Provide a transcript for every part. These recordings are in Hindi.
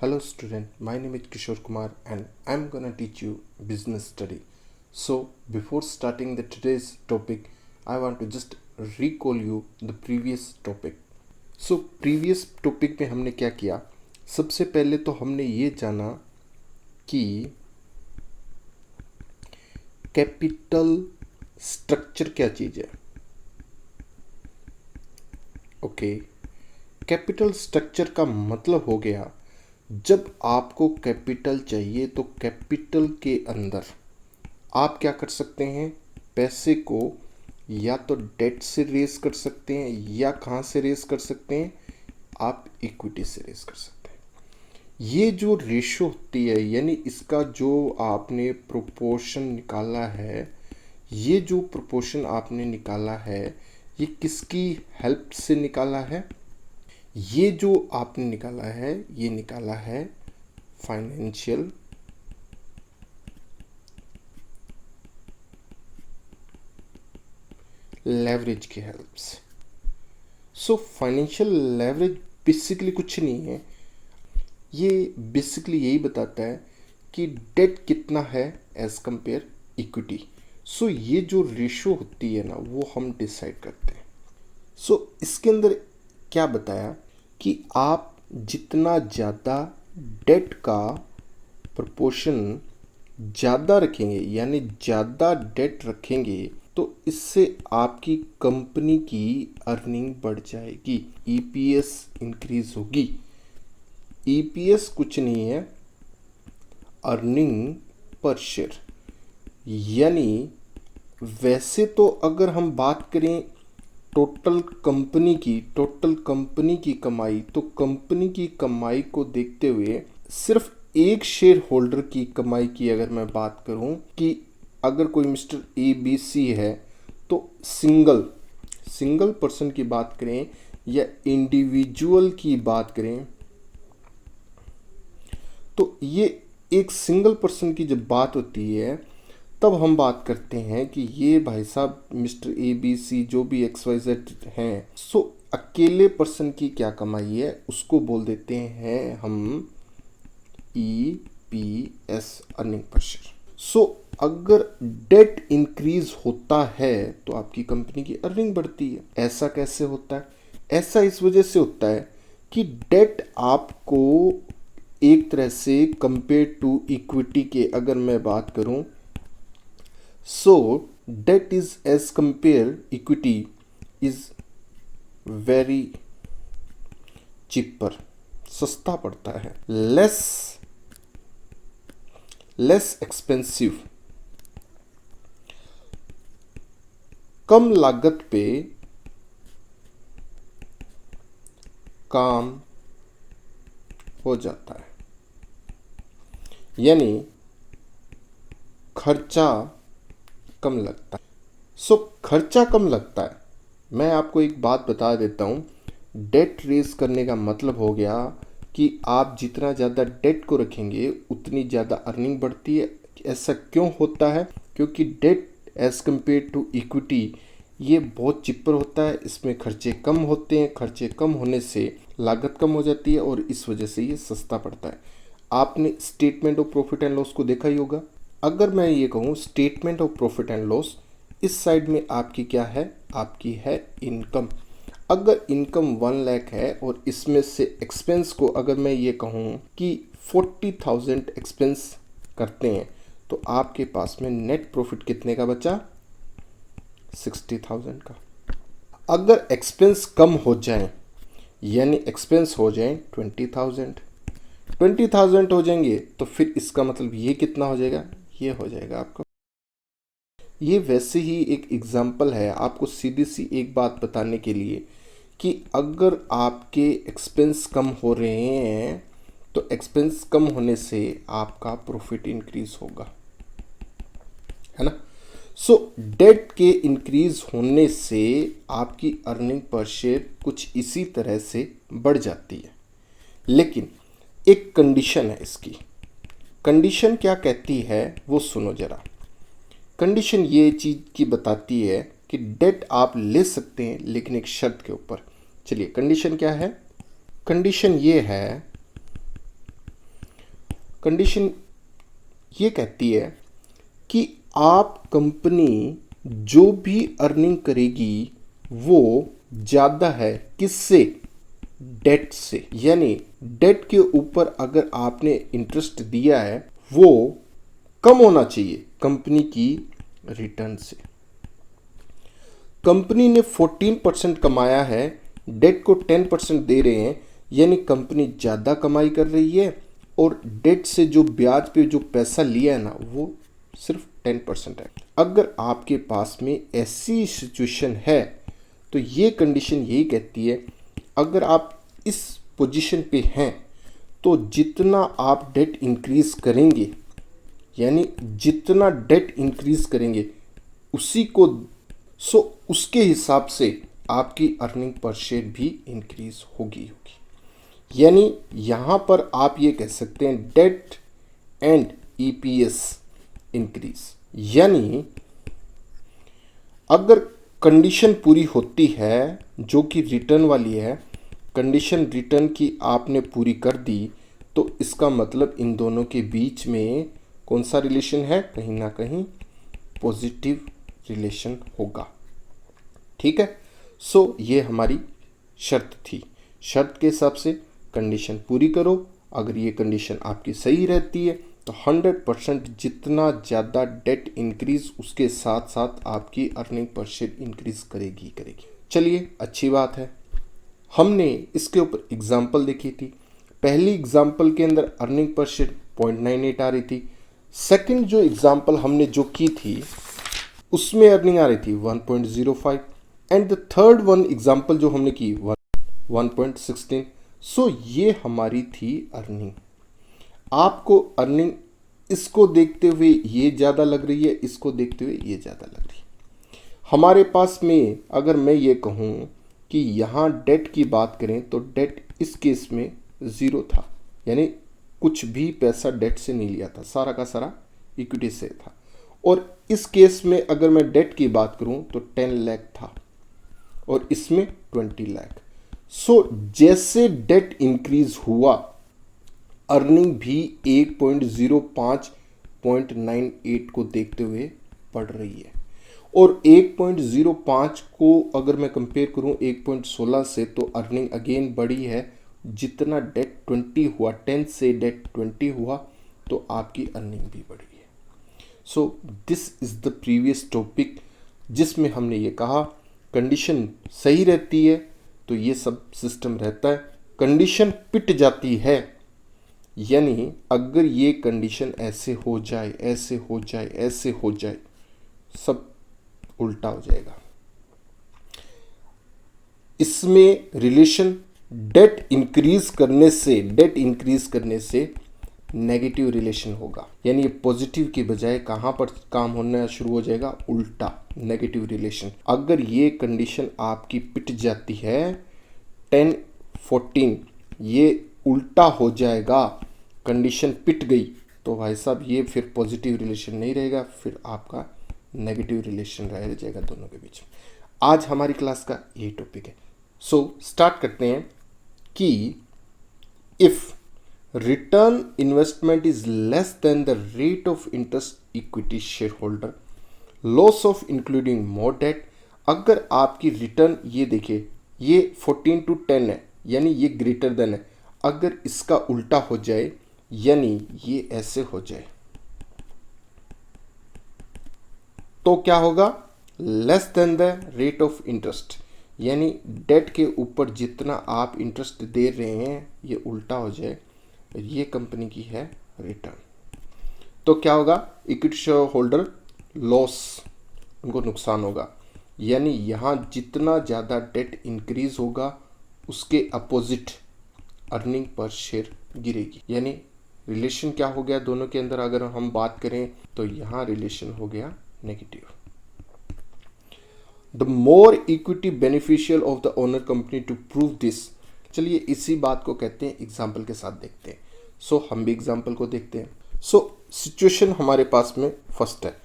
Hello student, my name is Kishore Kumar and I'm gonna teach you business study. So before starting the today's topic, I want to just recall you the previous topic. So previous topic में हमने क्या किया? सबसे पहले तो हमने ये जाना कि कैपिटल स्ट्रक्चर क्या चीज़ है. ओके, कैपिटल स्ट्रक्चर का मतलब हो गया जब आपको कैपिटल चाहिए तो कैपिटल के अंदर आप क्या कर सकते हैं, पैसे को या तो डेट से रेस कर सकते हैं या कहाँ से रेस कर सकते हैं, आप इक्विटी से रेस कर सकते हैं. ये जो रेशो होती है यानी इसका जो आपने प्रोपोर्शन निकाला है, ये जो प्रोपोर्शन आपने निकाला है ये किसकी हेल्प से निकाला है? ये जो आपने निकाला है ये निकाला है फाइनेंशियल लेवरेज की हेल्प से. सो फाइनेंशियल लेवरेज बेसिकली कुछ नहीं है, ये बेसिकली यही बताता है कि डेट कितना है एज कंपेयर इक्विटी. सो ये जो रेशो होती है ना वो हम डिसाइड करते हैं. सो इसके अंदर क्या बताया कि आप जितना ज़्यादा डेट का प्रोपोर्शन ज़्यादा रखेंगे यानी ज़्यादा डेट रखेंगे तो इससे आपकी कंपनी की अर्निंग बढ़ जाएगी, ईपीएस इंक्रीज होगी. ईपीएस कुछ नहीं है, अर्निंग पर शेयर. यानी वैसे तो अगर हम बात करें टोटल कंपनी की कमाई, तो कंपनी की कमाई को देखते हुए सिर्फ एक शेयर होल्डर की कमाई की अगर मैं बात करूं कि अगर कोई मिस्टर ए बी सी है तो सिंगल पर्सन की बात करें या इंडिविजुअल की बात करें तो ये एक सिंगल पर्सन की जब बात होती है तब हम बात करते हैं कि ये भाई साहब मिस्टर ए बी सी जो भी XYZ हैं, सो अकेले पर्सन की क्या कमाई है उसको बोल देते हैं हम EPS, अर्निंग पर शेयर. सो अगर डेट इंक्रीज होता है तो आपकी कंपनी की अर्निंग बढ़ती है. ऐसा कैसे होता है? ऐसा इस वजह से होता है कि डेट आपको एक तरह से कंपेयर टू इक्विटी के अगर मैं बात करूं, so debt is as compare equity is very cheaper, सस्ता पड़ता है, less expensive, कम लागत पे काम हो जाता है. यानी खर्चा कम लगता है. सो खर्चा कम लगता है. मैं आपको एक बात बता देता हूँ, डेट रेज करने का मतलब हो गया कि आप जितना ज़्यादा डेट को रखेंगे उतनी ज़्यादा अर्निंग बढ़ती है. ऐसा क्यों होता है? क्योंकि debt as compare to equity ये बहुत चिपर होता है, इसमें खर्चे कम होते हैं. खर्चे कम होने से लागत कम हो जाती है और इस वजह से ये सस्ता पड़ता है. आपने statement of profit and loss को देखा ही होगा. अगर मैं ये कहूँ statement of profit and loss, इस साइड में आपकी क्या है? आपकी है इनकम. अगर इनकम 1 लाख है और इसमें से एक्सपेंस को अगर मैं ये कहूँ कि 40,000 एक्सपेंस करते हैं तो आपके पास में नेट प्रॉफिट कितने का बचा? 60,000 का. अगर एक्सपेंस कम हो जाए यानी एक्सपेंस हो जाए 20,000 हो जाएंगे तो फिर इसका मतलब ये कितना हो जाएगा? ये हो जाएगा आपका. ये वैसे ही एक एग्जाम्पल है आपको सीधी सी एक बात बताने के लिए कि अगर आपके एक्सपेंस कम हो रहे हैं तो एक्सपेंस कम होने से आपका प्रॉफिट इंक्रीज होगा, है ना. सो डेट के इंक्रीज होने से आपकी अर्निंग पर शेयर कुछ इसी तरह से बढ़ जाती है. लेकिन एक कंडीशन है इसकी. कंडीशन क्या कहती है वो सुनो जरा. कंडीशन ये चीज़ की बताती है कि डेट आप ले सकते हैं लेकिन एक शर्त के ऊपर. चलिए कंडीशन क्या है? कंडीशन ये है कंडीशन ये कहती है कि आप कंपनी जो भी अर्निंग करेगी वो ज़्यादा है किससे, डेट से। यानी डेट के ऊपर अगर आपने इंटरेस्ट दिया है वो कम होना चाहिए कंपनी की रिटर्न से। कंपनी ने 14% कमाया है, डेट को 10% दे रहे हैं, यानी कंपनी ज़्यादा कमाई कर रही है और डेट से जो ब्याज पे जो पैसा लिया है ना वो सिर्फ 10% है। अगर आपके पास में ऐसी सिचुएशन है तो ये कंडीशन यही कहती है अगर आप इस पोजीशन पे हैं तो जितना आप डेट इंक्रीज करेंगे, यानी जितना डेट इंक्रीज करेंगे उसके हिसाब से आपकी अर्निंग पर शेयर भी इंक्रीज होगी। यानी यहाँ पर आप ये कह सकते हैं डेट एंड ईपीएस इंक्रीज। यानी अगर कंडीशन पूरी होती है जो कि रिटर्न वाली है, कंडीशन रिटर्न की आपने पूरी कर दी तो इसका मतलब इन दोनों के बीच में कौन सा रिलेशन है, कहीं ना कहीं पॉजिटिव रिलेशन होगा। ठीक है, सो ये हमारी शर्त थी। शर्त के हिसाब से कंडीशन पूरी करो, अगर ये कंडीशन आपकी सही रहती है तो 100% जितना ज़्यादा डेट इंक्रीज उसके साथ साथ आपकी अर्निंग पर शेयर इंक्रीज करेगी। चलिए अच्छी बात है, हमने इसके ऊपर एग्जाम्पल देखी थी। पहली एग्जाम्पल के अंदर अर्निंग पर शेयर 0.98 आ रही थी। सेकंड जो एग्जाम्पल हमने जो की थी उसमें अर्निंग आ रही थी 1.05 and the third one example जो हमने की 1.16। सो ये हमारी थी अर्निंग। आपको अर्निंग इसको देखते हुए ये ज़्यादा लग रही है, इसको देखते हुए ये ज़्यादा लग रही है। हमारे पास में अगर मैं ये कहूँ कि यहाँ डेट की बात करें तो डेट इस केस में 0 था, यानी कुछ भी पैसा डेट से नहीं लिया था, सारा का सारा इक्विटी से था। और इस केस में अगर मैं डेट की बात करूँ तो 10 लाख था और इसमें 20 लाख। सो जैसे डेट इंक्रीज हुआ अर्निंग भी 1.05.98 को देखते हुए बढ़ रही है। और 1.05 को अगर मैं कंपेयर करूं 1.16 से तो अर्निंग अगेन बढ़ी है। जितना डेट 20 हुआ, 10 से डेट 20 हुआ तो आपकी अर्निंग भी बढ़ी है। So this is the previous topic जिसमें हमने ये कहा कंडीशन सही रहती है तो ये सब सिस्टम रहता है, कंडीशन पिट जाती है, यानी अगर ये कंडीशन ऐसे हो जाए, ऐसे हो जाए, ऐसे हो जाए, सब उल्टा हो जाएगा। इसमें रिलेशन डेट इंक्रीज करने से नेगेटिव रिलेशन होगा, यानी ये पॉजिटिव की बजाय कहाँ पर काम होना शुरू हो जाएगा, उल्टा नेगेटिव रिलेशन। अगर ये कंडीशन आपकी पिट जाती है 10-14 ये उल्टा हो जाएगा, कंडीशन पिट गई तो भाई साहब ये फिर पॉजिटिव रिलेशन नहीं रहेगा, फिर आपका नेगेटिव रिलेशन रह जाएगा दोनों के बीच। आज हमारी क्लास का यही टॉपिक है। सो स्टार्ट करते हैं कि if return investment is less than the rate of interest equity share holder, loss of including more debt. अगर आपकी रिटर्न ये देखिए ये 14 to 10 है, यानी ये ग्रेटर देन है। अगर इसका उल्टा हो जाए यानी ये ऐसे हो जाए तो क्या होगा, less than the rate of interest, यानी डेट के ऊपर जितना आप इंटरेस्ट दे रहे हैं ये उल्टा हो जाए, ये कंपनी की है रिटर्न, तो क्या होगा, इक्विटी शेयर होल्डर लॉस, उनको नुकसान होगा। यानी यहाँ जितना ज़्यादा डेट इंक्रीज होगा उसके अपोजिट अर्निंग पर शेयर गिरेगी। यानी रिलेशन क्या हो गया दोनों के अंदर, अगर हम बात करें तो यहाँ रिलेशन हो गया negative. The more equity beneficial of the owner company to prove this. चलिए इसी बात को कहते हैं एग्जाम्पल के साथ देखते हैं। सो हम भी एग्जाम्पल को देखते हैं। सो सिचुएशन हमारे पास में फर्स्ट है,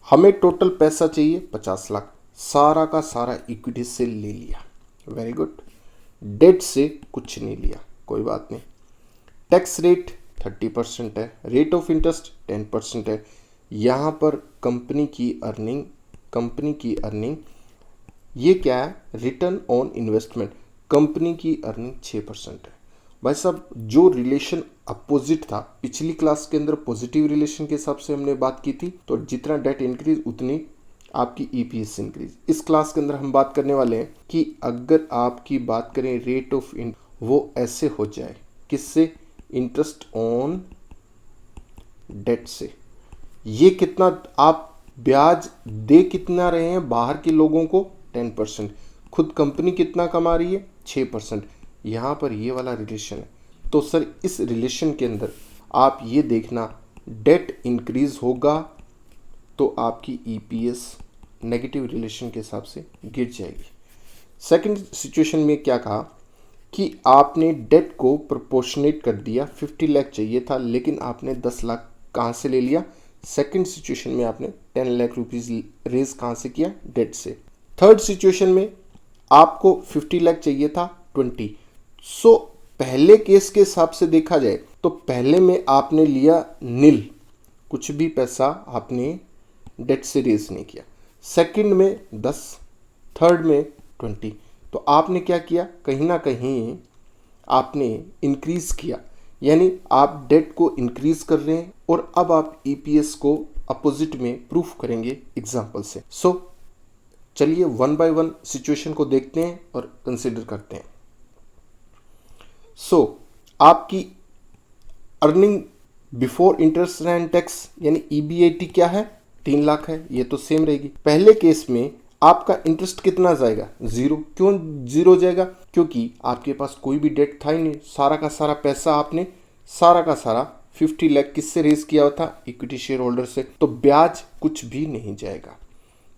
हमें टोटल पैसा चाहिए 50 लाख, सारा का सारा इक्विटी से ले लिया, वेरी गुड। डेट से कुछ नहीं लिया, कोई बात नहीं। टैक्स रेट 30% है, रेट ऑफ इंटरेस्ट 10% है। यहाँ पर कंपनी की अर्निंग ये क्या है, रिटर्न ऑन इन्वेस्टमेंट, कंपनी की अर्निंग 6% है। भाई साहब जो रिलेशन अपोजिट था पिछली क्लास के अंदर, पॉजिटिव रिलेशन के हिसाब से हमने बात की थी, तो जितना डेट इंक्रीज उतनी आपकी ईपीएस इंक्रीज। इस क्लास के अंदर हम बात करने वाले हैं कि अगर आपकी बात करें रेट ऑफ वो ऐसे हो जाए, किससे, इंटरेस्ट ऑन डेट से। ये कितना आप ब्याज दे कितना रहे हैं बाहर के लोगों को, 10%। खुद कंपनी कितना कमा रही है, 6%। यहाँ पर ये वाला रिलेशन है। तो सर इस रिलेशन के अंदर आप ये देखना, डेट इंक्रीज होगा तो आपकी ईपीएस नेगेटिव रिलेशन के हिसाब से गिर जाएगी। सेकंड सिचुएशन में क्या कहा कि आपने डेट को प्रोपोर्शनेट कर दिया, 50 लाख चाहिए था लेकिन आपने 10 लाख कहाँ से ले लिया। सेकंड सिचुएशन में आपने 10 लाख रुपीस रेज कहाँ से किया, डेट से। थर्ड सिचुएशन में आपको 50 लाख चाहिए था, 20। सो पहले केस के हिसाब से देखा जाए तो पहले में आपने लिया नील, कुछ भी पैसा आपने डेट से रेज नहीं किया। सेकंड में 10, थर्ड में 20। तो आपने क्या किया, कहीं ना कहीं आपने इंक्रीज किया, यानी आप डेट को इंक्रीज कर रहे हैं और अब आप ईपीएस को अपोजिट में प्रूफ करेंगे एग्जांपल से। सो चलिए वन बाय वन सिचुएशन को देखते हैं और कंसिडर करते हैं। सो आपकी earning before interest and tax यानी ईबीआईटी क्या है, 3 लाख है, ये तो सेम रहेगी। पहले केस में आपका इंटरेस्ट कितना जाएगा, 0। क्यों 0 जाएगा, क्योंकि आपके पास कोई भी डेट था ही नहीं, सारा का सारा पैसा आपने सारा का सारा 50 लाख किससे रेज किया हुआ था, इक्विटी शेयर होल्डर से, तो ब्याज कुछ भी नहीं जाएगा।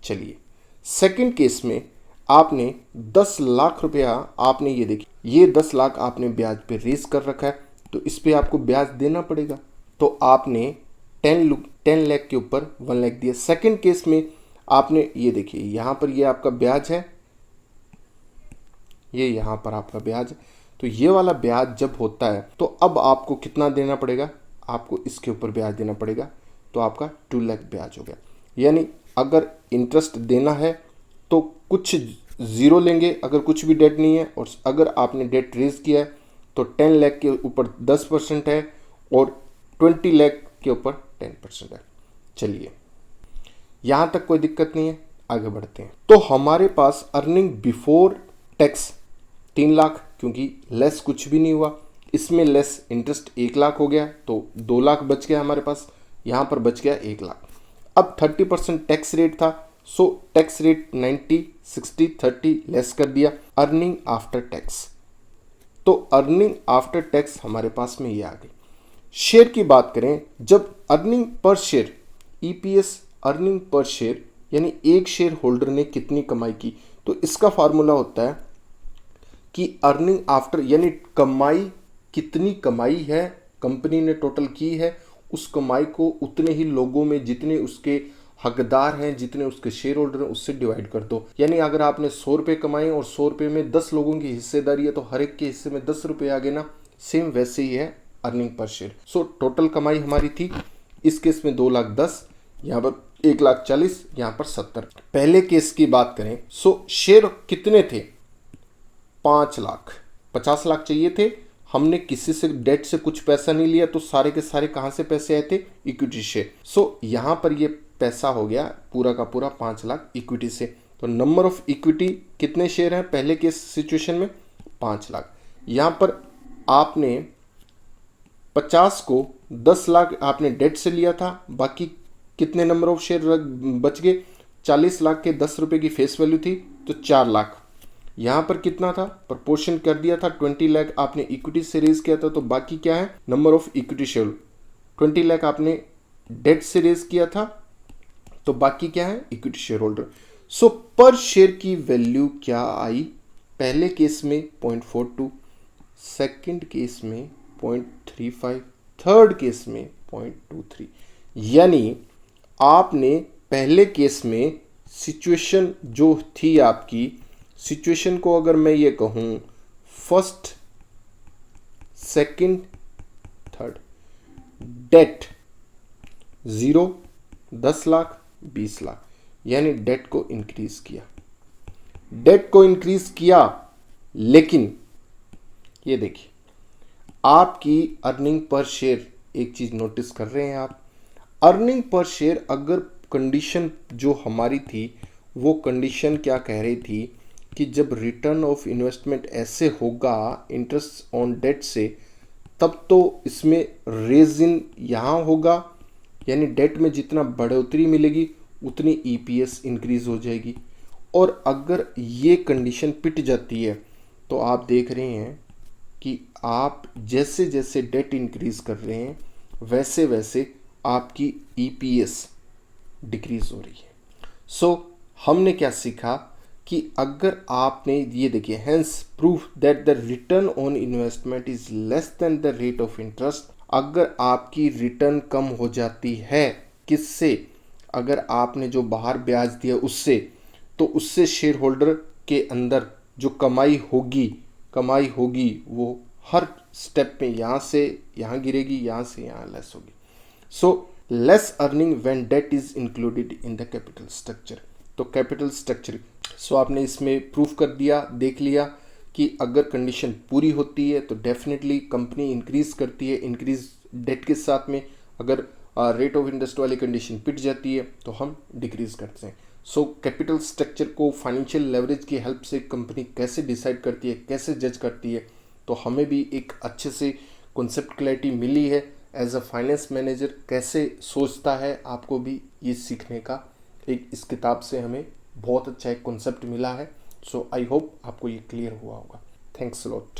चलिए सेकंड केस में आपने 10 लाख रुपया, आपने ये देखिए ये 10 लाख आपने ब्याज पे रेज कर रखा है, तो इस पे आपको ब्याज देना पड़ेगा। तो आपने 10 लाख के ऊपर 1 लाख दिया। सेकंड केस में आपने ये देखिए यहाँ पर ये आपका ब्याज है, ये यहाँ पर आपका ब्याज है, तो ये वाला ब्याज जब होता है तो अब आपको कितना देना पड़ेगा, आपको इसके ऊपर ब्याज देना पड़ेगा, तो आपका 2 लाख ब्याज हो गया। यानी अगर इंटरेस्ट देना है तो कुछ 0 लेंगे अगर कुछ भी डेट नहीं है, और अगर आपने डेट रेज किया है तो 10 लाख के ऊपर 10% है और 20 लाख के ऊपर 10% है। चलिए यहाँ तक कोई दिक्कत नहीं है, आगे बढ़ते हैं। तो हमारे पास अर्निंग बिफोर टैक्स 3 लाख, क्योंकि लेस कुछ भी नहीं हुआ, इसमें लेस इंटरेस्ट 1 लाख हो गया, तो 2 लाख बच गया हमारे पास, यहाँ पर बच गया 1 लाख। अब 30% टैक्स रेट था, सो टैक्स रेट 90, 60, 30 लेस कर दिया। अर्निंग आफ्टर टैक्स, तो अर्निंग आफ्टर टैक्स हमारे पास में ये आ गई। शेयर की बात करें, जब earning per share, EPS earning per share यानी एक शेयर होल्डर ने कितनी कमाई की, तो इसका फार्मूला होता है कि अर्निंग आफ्टर यानी कमाई, कितनी कमाई है कंपनी ने टोटल की है, उस कमाई को उतने ही लोगों में जितने उसके हकदार हैं, जितने उसके शेयर होल्डर हैं, उससे डिवाइड कर दो। यानी अगर आपने 100 रुपये कमाए और 100 रुपये में 10 लोगों की हिस्सेदारी है तो हर एक के हिस्से में 10 रुपये आ गए ना, सेम वैसे ही है earning per share. So total कमाई हमारी थी इस केस में 2,10,000, यहाँ पर 1,40,000, यहाँ पर 70। पहले केस की बात करें, सो शेयर कितने थे, 5 लाख, 50 लाख चाहिए थे, हमने किसी से डेट से कुछ पैसा नहीं लिया, तो सारे के सारे कहाँ से पैसे आए थे, इक्विटी शेयर। सो यहाँ पर ये पैसा हो गया पूरा का पूरा 5 लाख इक्विटी से। तो नंबर ऑफ इक्विटी कितने शेयर हैं पहले के सिचुएशन में, 5 लाख। यहाँ पर आपने 50 को 10 लाख आपने डेट से लिया था, बाकी कितने नंबर ऑफ शेयर बच गए, 40 लाख के 10 रुपये की फेस वैल्यू थी, तो 4 लाख। यहाँ पर कितना था, प्रपोर्शन कर दिया था, 20 लाख आपने इक्विटी से रेज किया था, तो बाकी क्या है, number of equity share. 20 lakh आपने डेट से रेज किया था, तो बाकी क्या है, इक्विटी शेयर होल्डर। सो पर शेयर की वैल्यू क्या आई, पहले केस में 0.42, सेकंड केस में 0.35, थर्ड केस में 0.23। यानी आपने पहले केस में सिचुएशन जो थी आपकी, सिचुएशन को अगर मैं ये कहूँ first, second, third, debt 0, 10 lakh, 20 lakh, यानी डेट को इंक्रीज किया, डेट को इंक्रीज किया। लेकिन ये देखिए आपकी अर्निंग पर शेयर, एक चीज नोटिस कर रहे हैं आप, अर्निंग पर शेयर अगर कंडीशन जो हमारी थी वो कंडीशन क्या कह रही थी कि जब रिटर्न ऑफ इन्वेस्टमेंट ऐसे होगा इंटरेस्ट ऑन डेट से, तब तो इसमें रेज इन यहाँ होगा, यानी डेट में जितना बढ़ोतरी मिलेगी उतनी ईपीएस इंक्रीज हो जाएगी। और अगर ये कंडीशन पिट जाती है तो आप देख रहे हैं कि आप जैसे जैसे डेट इंक्रीज कर रहे हैं वैसे वैसे आपकी ईपीएस डिक्रीज हो रही है। सो हमने क्या सीखा कि अगर आपने ये देखिए, hence proof that the return on investment is less than the rate of interest, अगर आपकी रिटर्न कम हो जाती है किससे, अगर आपने जो बाहर ब्याज दिया उससे, तो उससे शेयर होल्डर के अंदर जो कमाई होगी वो हर स्टेप में यहाँ से यहाँ गिरेगी, यहाँ से यहाँ लेस होगी। So less earning when debt is included in the capital structure. तो कैपिटल स्ट्रक्चर, सो आपने इसमें प्रूफ कर दिया, देख लिया कि अगर कंडीशन पूरी होती है तो डेफिनेटली कंपनी इंक्रीज करती है, इंक्रीज डेट के साथ में। अगर रेट ऑफ इंटरेस्ट वाली कंडीशन पिट जाती है तो हम डिक्रीज करते हैं। सो कैपिटल स्ट्रक्चर को फाइनेंशियल लेवरेज की हेल्प से कंपनी कैसे डिसाइड करती है, कैसे जज करती है, तो हमें भी एक अच्छे से कॉन्सेप्ट क्लैरिटी मिली है। एज अ फाइनेंस मैनेजर कैसे सोचता है, आपको भी ये सीखने का एक इस किताब से हमें बहुत अच्छा एक कॉन्सेप्ट मिला है। सो आई होप आपको ये क्लियर हुआ होगा। Thanks a lot.